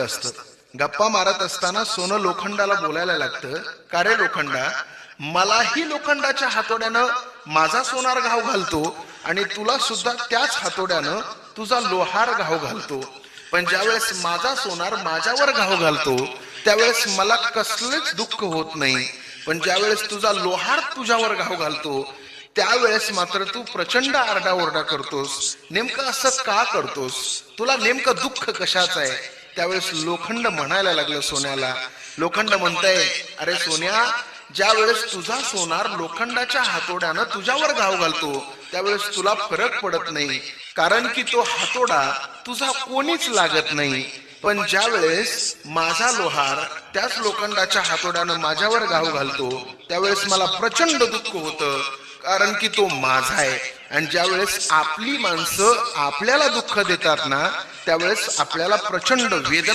असतं. गप्पा मारत असताना सोनं लोखंडाला बोलायला लागतं, का रे लोखंडा, मलाही लोखंडाच्या हातोड्यानं माझा सोनार घाव घालतो आणि तुला सुद्धा त्याच हातोड्यानं तुझा लोहार घाव घालतो. पण ज्यावेळेस माझा सोनार माझ्यावर घाव घालतो त्यावेळेस मला कसलेच दुःख होत नाही. पण ज्यावेळेस तुझा लोहार तुझ्यावर घाव घालतो त्यावेळेस मात्र तू प्रचंड आरडाओरडा करतोस. नेमकं असं का करतोस? तुला नेमकं दुःख कशाचं आहे? त्यावेळेस लोखंड म्हणायला लागलं सोन्याला. लोखंड म्हणतंय, अरे सोन्या, ज्या वेळेस तुझा सोनार लोखंडाच्या हातोड्यानं तुझ्यावर घाव घालतो त्यावेळेस तुला फरक पडत नाही, कारण की तो हातोडा तुझा कोणीच लागत नाही. पण ज्या वेळेस माझा लोहार त्याच लोखंडाच्या हातोड्यानं माझ्यावर घाव घालतो त्यावेळेस मला प्रचंड दुःख होतं, कारण की तो माझा आहे. आणि ज्या वेळेस आपली माणसं आपल्याला दुःख देतात ना त्यावेळेस आपल्याला प्रचंड वेदना